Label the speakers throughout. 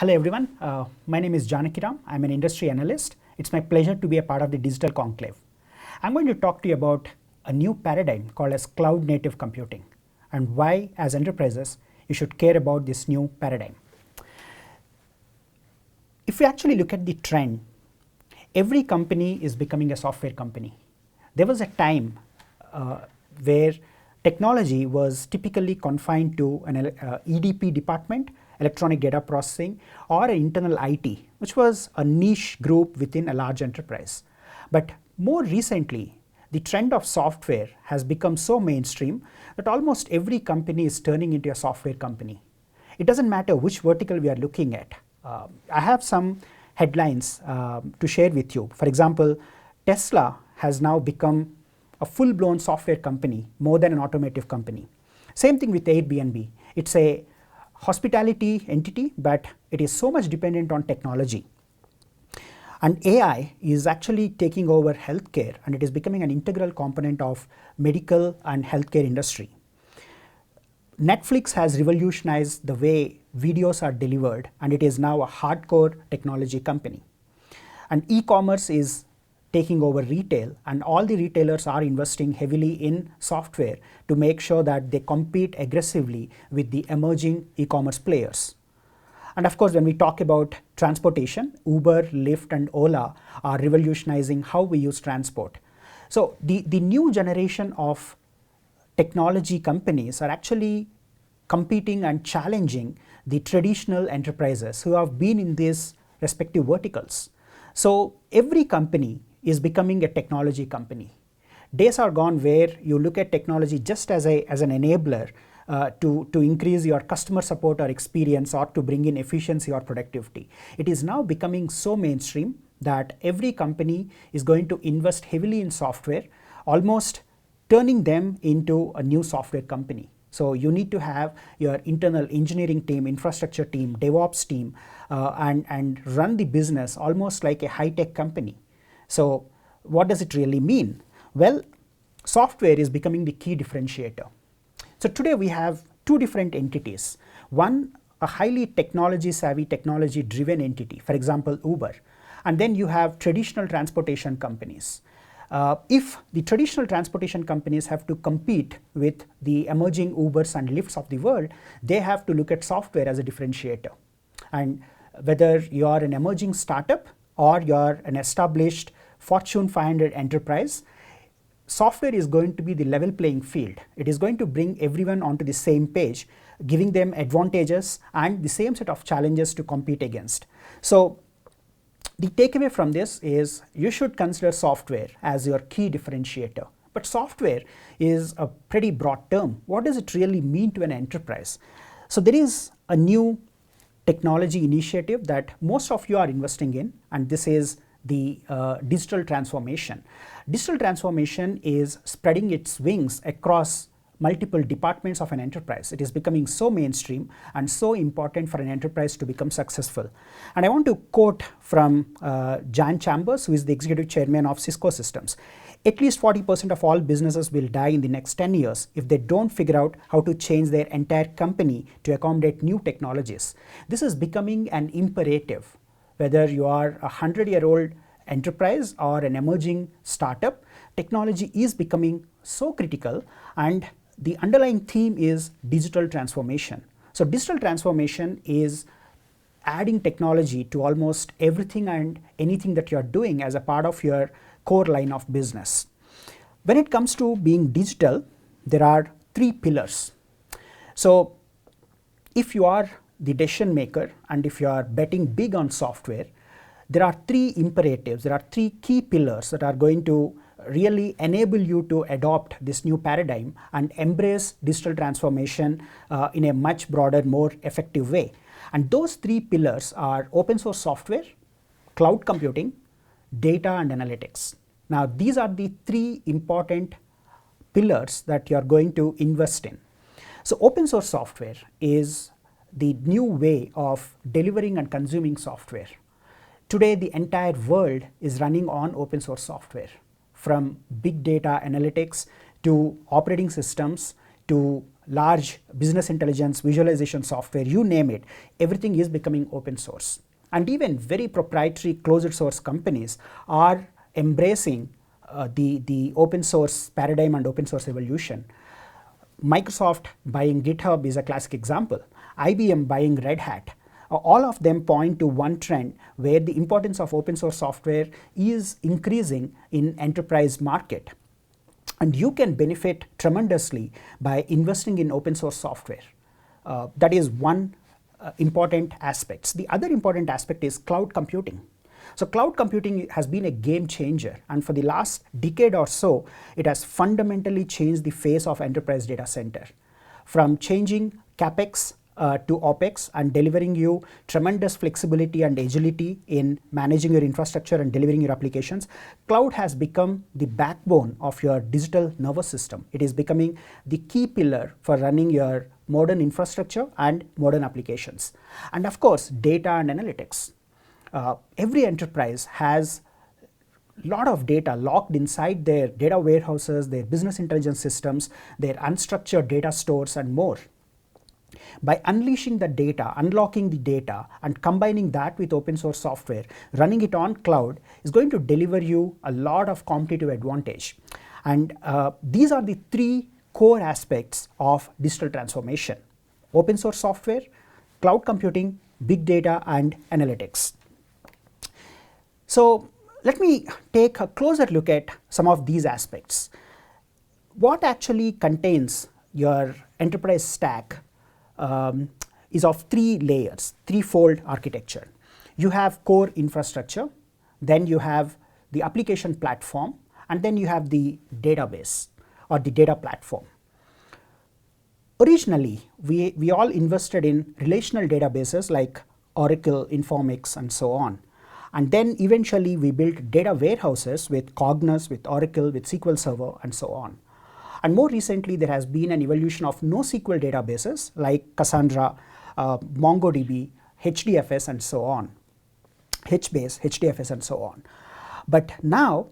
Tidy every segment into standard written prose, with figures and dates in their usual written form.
Speaker 1: Hello everyone, my name is Janakiram. I'm an industry analyst. It's my pleasure to be a part of the digital conclave. I'm going to talk to you about a new paradigm called as cloud native computing and why as enterprises you should care about this new paradigm. If we actually look at the trend, every company is becoming a software company. There was a time where technology was typically confined to an EDP department, electronic data processing, or an internal IT, which was a niche group within a large enterprise. But more recently, the trend of software has become so mainstream that almost every company is turning into a software company. It doesn't matter which vertical we are looking at. I have some headlines to share with you. For example, Tesla has now become a full-blown software company more than an automotive company. Same thing with Airbnb. It's a hospitality entity, but it is so much dependent on technology. And AI is actually taking over healthcare, and it is becoming an integral component of medical and healthcare industry. Netflix has revolutionized the way videos are delivered, and it is now a hardcore technology company. And e-commerce is taking over retail, and all the retailers are investing heavily in software to make sure that they compete aggressively with the emerging e-commerce players. And of course, when we talk about transportation, Uber, Lyft, and Ola are revolutionizing how we use transport. So the new generation of technology companies are actually competing and challenging the traditional enterprises who have been in these respective verticals. So every company is becoming a technology company. Days are gone where you look at technology just as an enabler to increase your customer support or experience or to bring in efficiency or productivity. It is now becoming so mainstream that every company is going to invest heavily in software, almost turning them into a new software company. So you need to have your internal engineering team, infrastructure team, DevOps team, and run the business almost like a high-tech company. So what does it really mean? Well, software is becoming the key differentiator. So today we have two different entities. One, a highly technology savvy, technology driven entity, for example, Uber. And then you have traditional transportation companies. If the traditional transportation companies have to compete with the emerging Ubers and Lyfts of the world, they have to look at software as a differentiator. And whether you are an emerging startup or you are an established Fortune 500 enterprise, software is going to be the level playing field. It is going to bring everyone onto the same page, giving them advantages and the same set of challenges to compete against. So the takeaway from this is you should consider software as your key differentiator. But software is a pretty broad term. What does it really mean to an enterprise? So there is a new technology initiative that most of you are investing in, and this is the digital transformation. Digital transformation is spreading its wings across multiple departments of an enterprise. It is becoming so mainstream and so important for an enterprise to become successful. And I want to quote from Jan Chambers, who is the executive chairman of Cisco Systems. At least 40% of all businesses will die in the next 10 years if they don't figure out how to change their entire company to accommodate new technologies. This is becoming an imperative. Whether you are a 100-year-old enterprise or an emerging startup, technology is becoming so critical, and the underlying theme is digital transformation. So digital transformation is adding technology to almost everything and anything that you're doing as a part of your core line of business. When it comes to being digital, there are three pillars. So if you are the decision maker and if you are betting big on software, there are three imperatives, there are three key pillars that are going to really enable you to adopt this new paradigm and embrace digital transformation in a much broader, more effective way. And those three pillars are open source software, cloud computing, data and analytics. Now these are the three important pillars that you are going to invest in. So open source software is the new way of delivering and consuming software. Today the entire world is running on open source software, from big data analytics to operating systems to large business intelligence, visualization software, you name it, everything is becoming open source. And even very proprietary closed source companies are embracing the open source paradigm and open source evolution. Microsoft buying GitHub is a classic example. IBM buying Red Hat. All of them point to one trend where the importance of open source software is increasing in enterprise market. And you can benefit tremendously by investing in open source software. That is one important aspect. The other important aspect is cloud computing. So cloud computing has been a game changer, and for the last decade or so, it has fundamentally changed the face of enterprise data center. From changing CapEx to OpEx and delivering you tremendous flexibility and agility in managing your infrastructure and delivering your applications, cloud has become the backbone of your digital nervous system. It is becoming the key pillar for running your modern infrastructure and modern applications. And of course, data and analytics. Every enterprise has a lot of data locked inside their data warehouses, their business intelligence systems, their unstructured data stores, and more. By unleashing the data, unlocking the data, and combining that with open source software, running it on cloud is going to deliver you a lot of competitive advantage. And these are the three core aspects of digital transformation: open source software, cloud computing, big data, and analytics. So let me take a closer look at some of these aspects. What actually contains your enterprise stack is of three layers, threefold architecture. You have core infrastructure, then you have the application platform, and then you have the database or the data platform. Originally, we all invested in relational databases like Oracle, Informix, and so on. And then eventually we built data warehouses with Cognos, with Oracle, with SQL Server, and so on. And more recently, there has been an evolution of NoSQL databases like Cassandra, MongoDB, HDFS, and so on. HBase, HDFS, and so on. But now,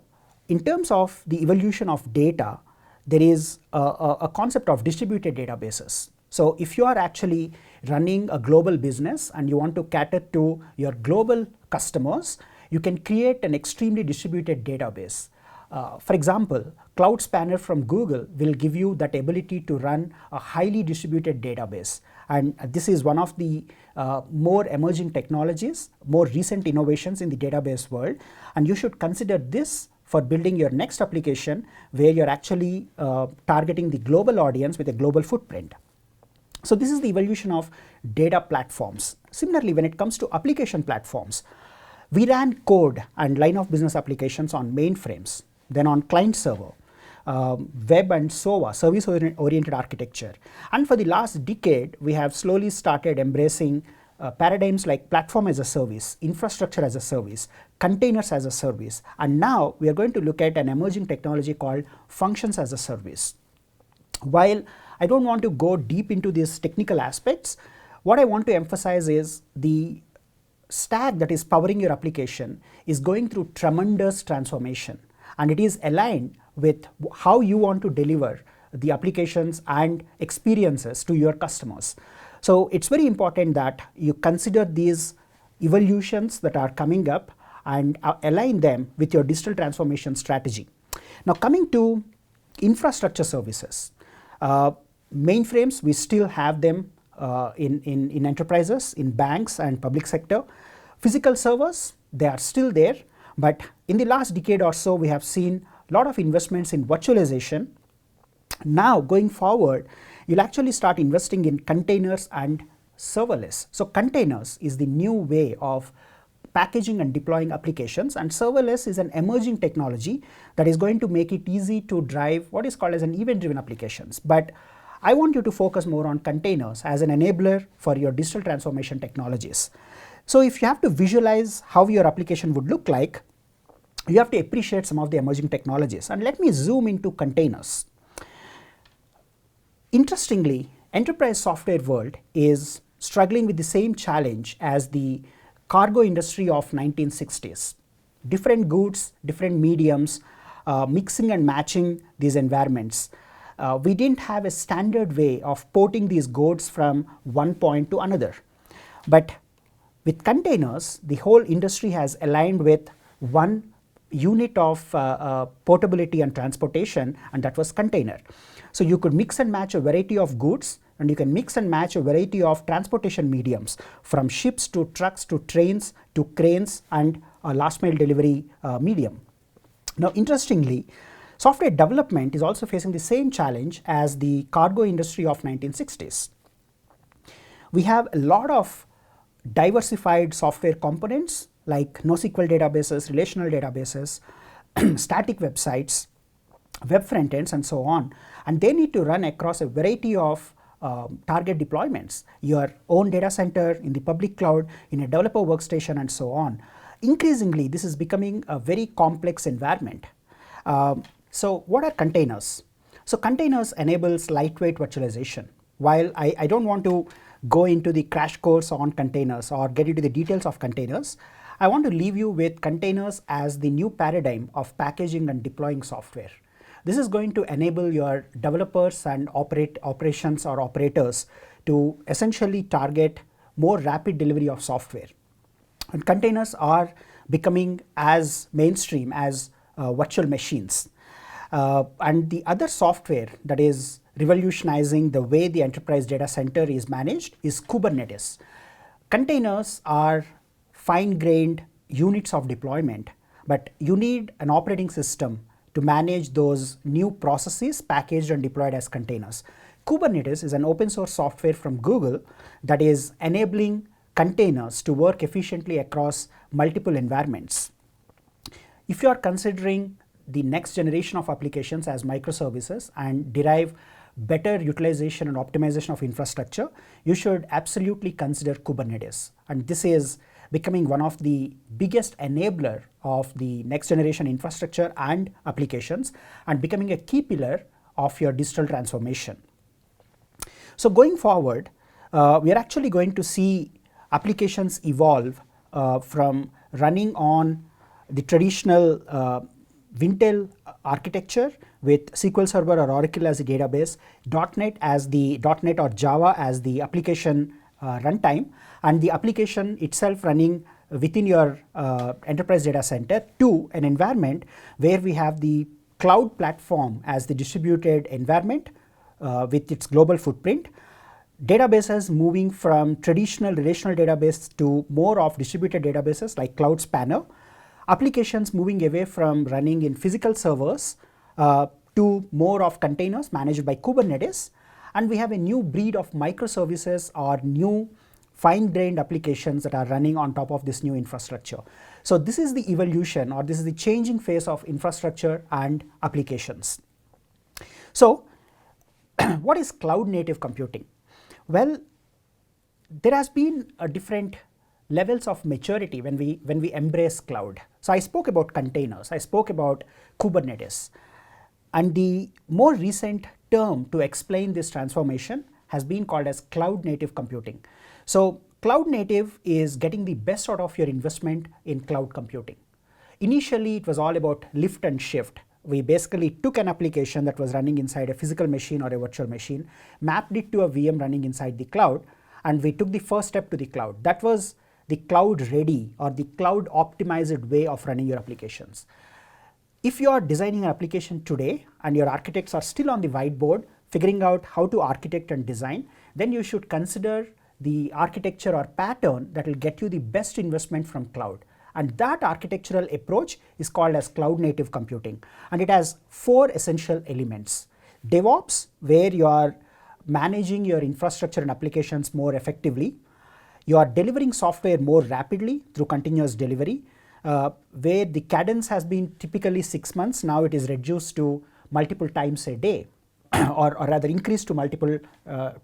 Speaker 1: in terms of the evolution of data, there is a concept of distributed databases. So if you are actually running a global business and you want to cater to your global customers, you can create an extremely distributed database. For example, Cloud Spanner from Google will give you that ability to run a highly distributed database. And this is one of the more emerging technologies, more recent innovations in the database world. And you should consider this for building your next application where you're actually targeting the global audience with a global footprint. So this is the evolution of data platforms. Similarly, when it comes to application platforms, we ran code and line of business applications on mainframes, then on client server, web and SOA, service-oriented architecture. And for the last decade, we have slowly started embracing paradigms like platform as a service, infrastructure as a service, containers as a service. And now we are going to look at an emerging technology called functions as a service. While I don't want to go deep into these technical aspects, what I want to emphasize is the stack that is powering your application is going through tremendous transformation, and it is aligned with how you want to deliver the applications and experiences to your customers. So it's very important that you consider these evolutions that are coming up and align them with your digital transformation strategy. Now coming to infrastructure services. Mainframes, we still have them in enterprises, in banks and public sector. Physical servers, they are still there, but in the last decade or so, we have seen a lot of investments in virtualization. Now, going forward, you'll actually start investing in containers and serverless. So containers is the new way of packaging and deploying applications, and serverless is an emerging technology that is going to make it easy to drive what is called as an event-driven applications. But I want you to focus more on containers as an enabler for your digital transformation technologies. So if you have to visualize how your application would look like, you have to appreciate some of the emerging technologies. And let me zoom into containers. Interestingly, enterprise software world is struggling with the same challenge as the cargo industry of 1960s. Different goods, different mediums, mixing and matching these environments. we didn't have a standard way of porting these codes from one point to another. But with containers, the whole industry has aligned with one unit of portability and transportation, and that was container. So you could mix and match a variety of goods, and you can mix and match a variety of transportation mediums, from ships to trucks to trains to cranes and a last mile delivery medium. Now, interestingly, software development is also facing the same challenge as the cargo industry of 1960s. We have a lot of diversified software components like NoSQL databases, relational databases, static websites, web front ends, and so on. And they need to run across a variety of target deployments, your own data center, in the public cloud, in a developer workstation, and so on. Increasingly, this is becoming a very complex environment. So what are containers? So containers enables lightweight virtualization. While I don't want to go into the crash course on containers or get into the details of containers, I want to leave you with containers as the new paradigm of packaging and deploying software. This is going to enable your developers and operations or operators to essentially target more rapid delivery of software. And containers are becoming as mainstream as virtual machines. And the other software that is revolutionizing the way the enterprise data center is managed is Kubernetes. Containers are fine-grained units of deployment, but you need an operating system to manage those new processes packaged and deployed as containers. Kubernetes is an open source software from Google that is enabling containers to work efficiently across multiple environments. If you are considering the next generation of applications as microservices and derive better utilization and optimization of infrastructure, you should absolutely consider Kubernetes. And this is becoming one of the biggest enabler of the next generation infrastructure and applications, and becoming a key pillar of your digital transformation. So going forward, we are actually going to see applications evolve from running on the traditional Wintel architecture with SQL Server or Oracle as a database, .NET as the .NET or Java as the application runtime, and the application itself running within your enterprise data center, to an environment where we have the cloud platform as the distributed environment with its global footprint. Databases moving from traditional relational database to more of distributed databases like Cloud Spanner. Applications moving away from running in physical servers to more of containers managed by Kubernetes. And we have a new breed of microservices or new fine-grained applications that are running on top of this new infrastructure. So this is the evolution, or this is the changing phase of infrastructure and applications. So what is cloud native computing? Well, there has been a different levels of maturity when we embrace cloud. So I spoke about containers, I spoke about Kubernetes, and the more recent term to explain this transformation has been called as cloud native computing. So cloud native is getting the best out of your investment in cloud computing. Initially, it was all about lift and shift. We basically took an application that was running inside a physical machine or a virtual machine, mapped it to a VM running inside the cloud, and we took the first step to the cloud. That was the cloud ready or the cloud optimized way of running your applications. If you are designing an application today and your architects are still on the whiteboard figuring out how to architect and design, then you should consider the architecture or pattern that will get you the best investment from cloud. And that architectural approach is called as cloud native computing. And it has 4 essential elements. DevOps, where you are managing your infrastructure and applications more effectively. You are delivering software more rapidly through continuous delivery, where the cadence has been typically 6 months. Now it is reduced to multiple times a day, or rather increased to multiple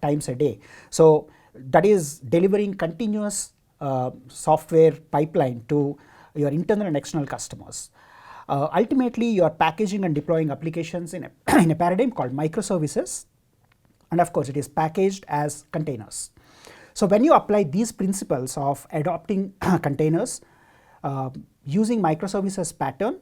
Speaker 1: times a day. So that is delivering continuous software pipeline to your internal and external customers. Ultimately, you are packaging and deploying applications in a paradigm called microservices, and of course it is packaged as containers. So when you apply these principles of adopting containers, using microservices pattern,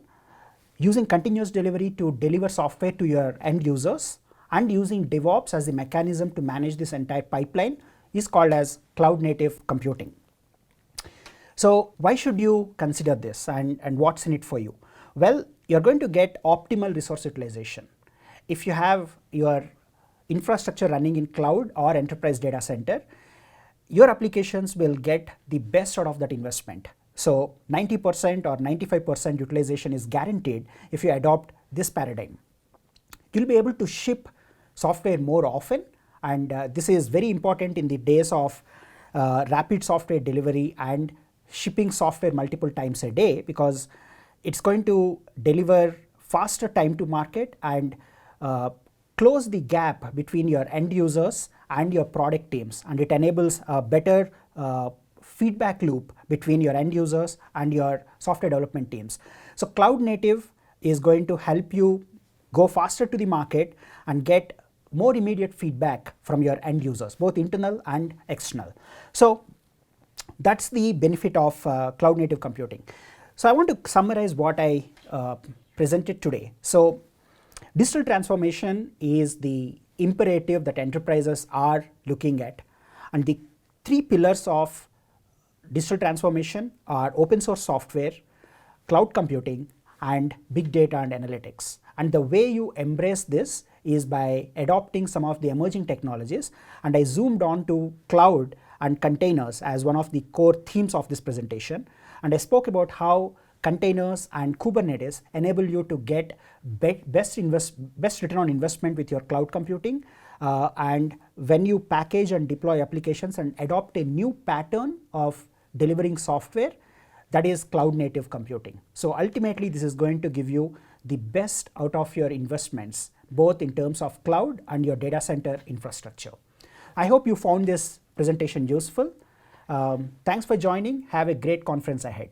Speaker 1: using continuous delivery to deliver software to your end users, and using DevOps as the mechanism to manage this entire pipeline is called as cloud native computing. So why should you consider this, and what's in it for you? Well, you're going to get optimal resource utilization. If you have your infrastructure running in cloud or enterprise data center, your applications will get the best out of that investment. So 90% or 95% utilization is guaranteed if you adopt this paradigm. You'll be able to ship software more often, and this is very important in the days of rapid software delivery and shipping software multiple times a day, because it's going to deliver faster time to market and close the gap between your end users and your product teams, and it enables a better feedback loop between your end users and your software development teams. So cloud native is going to help you go faster to the market and get more immediate feedback from your end users, both internal and external. So that's the benefit of cloud native computing. So I want to summarize what I presented today. So digital transformation is the imperative that enterprises are looking at, and the three pillars of digital transformation are open source software, cloud computing, and big data and analytics. And the way you embrace this is by adopting some of the emerging technologies, and I zoomed on to cloud and containers as one of the core themes of this presentation, and I spoke about how containers and Kubernetes enable you to get best return on investment with your cloud computing, and when you package and deploy applications and adopt a new pattern of delivering software, that is cloud native computing. So ultimately this is going to give you the best out of your investments, both in terms of cloud and your data center infrastructure. I hope you found this presentation useful. Thanks for joining. Have a great conference ahead.